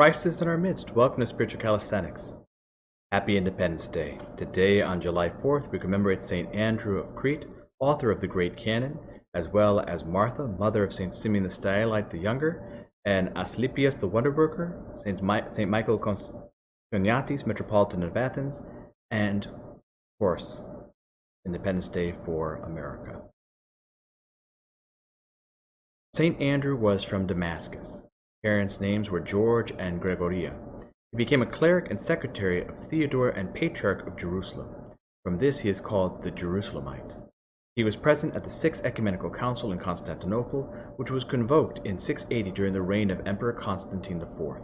Christ is in our midst. Welcome to Spiritual Calisthenics. Happy Independence Day. Today, on July 4th, we commemorate St. Andrew of Crete, author of the great Canon, as well as Martha, mother of St. Symeon the Stylite the Younger, and Asclepias the Wonderworker, St. Michael Choniates, Metropolitan of Athens, and, of course, Independence Day for America. St. Andrew was from Damascus. Parents' names were George and Gregoria. He became a cleric and secretary of Theodore and Patriarch of Jerusalem. From this he is called the Jerusalemite. He was present at the Sixth Ecumenical Council in Constantinople, which was convoked in 680 during the reign of Emperor Constantine IV.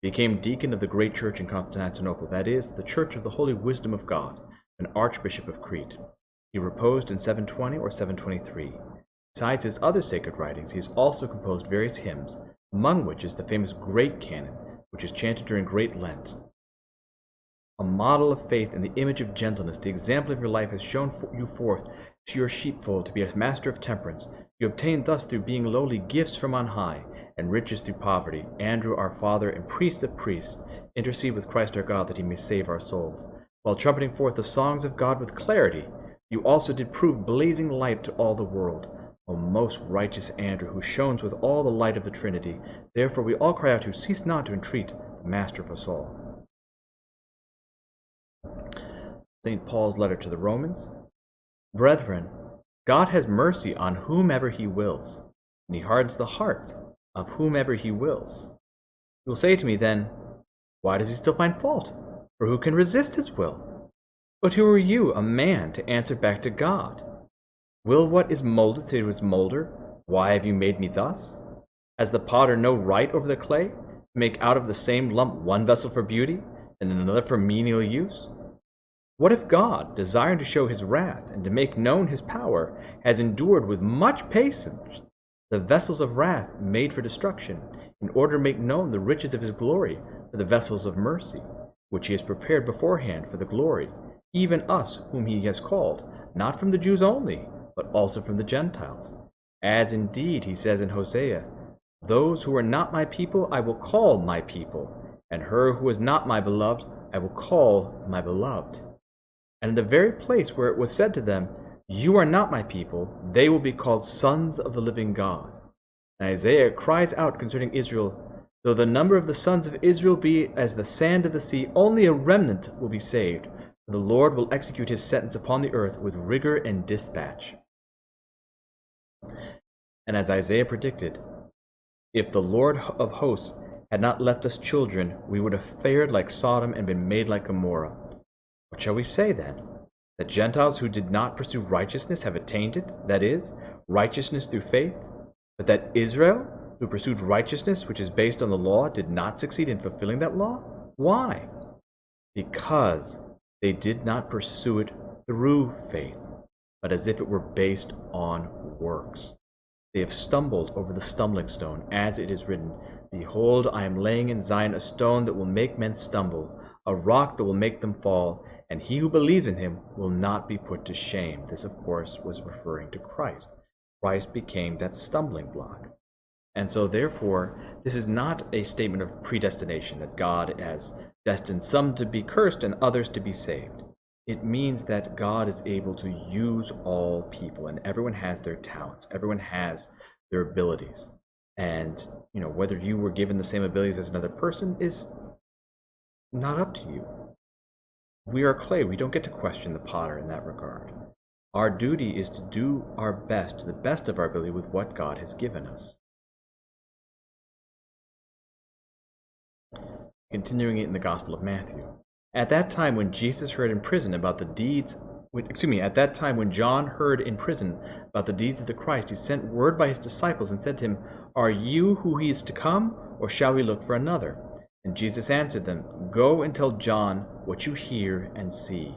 He became deacon of the great church in Constantinople, that is, the Church of the Holy Wisdom of God, an archbishop of Crete. He reposed in 720 or 723. Besides his other sacred writings, he has also composed various hymns, among which is the famous Great Canon, which is chanted during Great Lent. A model of faith and the image of gentleness, the example of your life has shown you forth to your sheepfold to be a master of temperance. You obtain thus through being lowly gifts from on high, and riches through poverty. Andrew, our Father and Priest of priests, intercede with Christ our God that he may save our souls. While trumpeting forth the songs of God with clarity, you also did prove blazing light to all the world. O most righteous Andrew, who shone with all the light of the Trinity, therefore we all cry out who cease not to entreat the Master of us all. St. Paul's letter to the Romans. Brethren, God has mercy on whomever he wills, and he hardens the hearts of whomever he wills. You will say to me then, why does he still find fault? For who can resist his will? But who are you, a man, to answer back to God? Will what is molded say to its molder, why have you made me thus? Has the potter no right over the clay, to make out of the same lump one vessel for beauty, and another for menial use? What if God, desiring to show his wrath, and to make known his power, has endured with much patience the vessels of wrath made for destruction, in order to make known the riches of his glory for the vessels of mercy, which he has prepared beforehand for the glory, even us whom he has called, not from the Jews only, but also from the Gentiles. As indeed he says in Hosea, those who are not my people I will call my people, and her who is not my beloved I will call my beloved. And in the very place where it was said to them, you are not my people, they will be called sons of the living God. And Isaiah cries out concerning Israel, though the number of the sons of Israel be as the sand of the sea, only a remnant will be saved, for the Lord will execute his sentence upon the earth with rigor and dispatch. And as Isaiah predicted, if the Lord of hosts had not left us children, we would have fared like Sodom and been made like Gomorrah. What shall we say then? That Gentiles who did not pursue righteousness have attained it, that is, righteousness through faith, but that Israel, who pursued righteousness which is based on the law, did not succeed in fulfilling that law? Why? Because they did not pursue it through faith, but as if it were based on works. They have stumbled over the stumbling stone, as it is written, behold, I am laying in Zion a stone that will make men stumble, a rock that will make them fall, and he who believes in him will not be put to shame. This, of course, was referring to Christ. Christ became that stumbling block. And so, therefore, this is not a statement of predestination, that God has destined some to be cursed and others to be saved. It means that God is able to use all people, and everyone has their talents. Everyone has their abilities. And, whether you were given the same abilities as another person is not up to you. We are clay. We don't get to question the potter in that regard. Our duty is to do our best, to the best of our ability, with what God has given us. Continuing it in the Gospel of Matthew. At that time when Jesus heard in prison about the deeds, at that time when John heard in prison about the deeds of the Christ, he sent word by his disciples and said to him, are you who he is to come, or shall we look for another? And Jesus answered them, go and tell John what you hear and see.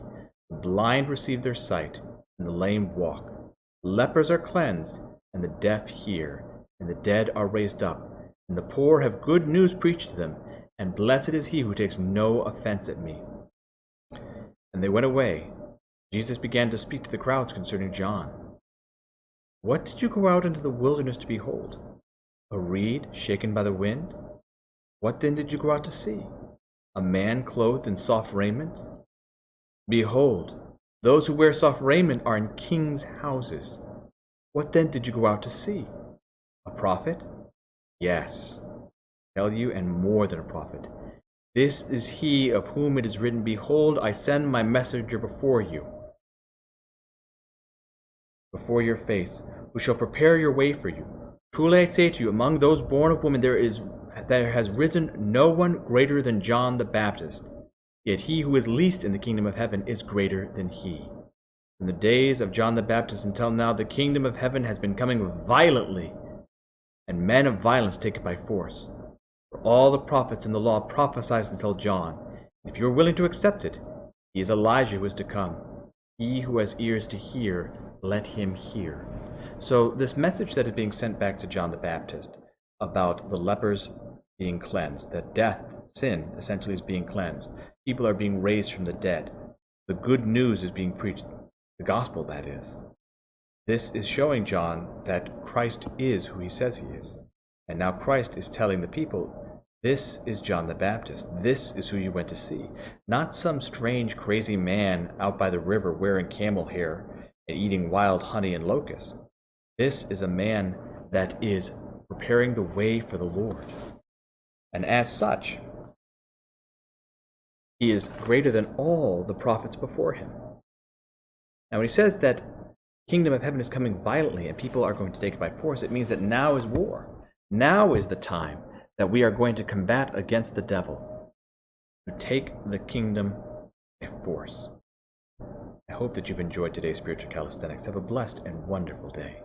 The blind receive their sight, and the lame walk. Lepers are cleansed, and the deaf hear, and the dead are raised up, and the poor have good news preached to them, and blessed is he who takes no offense at me. And they went away. Jesus began to speak to the crowds concerning John. What did you go out into the wilderness to behold? A reed shaken by the wind? What then did you go out to see? A man clothed in soft raiment? Behold, those who wear soft raiment are in kings' houses. What then did you go out to see? A prophet? Yes, I tell you, and more than a prophet. This is he of whom it is written, Behold, I send my messenger before you, before your face, who shall prepare your way for you. Truly I say to you, among those born of woman there has risen no one greater than John the Baptist. Yet he who is least in the kingdom of heaven is greater than he. From the days of John the Baptist until now, the kingdom of heaven has been coming violently, and men of violence take it by force. For all the prophets and the law prophesied until John. If you are willing to accept it, he is Elijah who is to come. He who has ears to hear, let him hear. So this message that is being sent back to John the Baptist about the lepers being cleansed, that death, sin, essentially is being cleansed. People are being raised from the dead. The good news is being preached, the gospel, that is. This is showing John that Christ is who he says he is. And now Christ is telling the people, this is John the Baptist. This is who you went to see. Not some strange, crazy man out by the river wearing camel hair and eating wild honey and locusts. This is a man that is preparing the way for the Lord. And as such, he is greater than all the prophets before him. Now when he says that kingdom of heaven is coming violently and people are going to take it by force, it means that now is war. Now is the time that we are going to combat against the devil, to take the kingdom by force. I hope that you've enjoyed today's Spiritual Calisthenics. Have a blessed and wonderful day.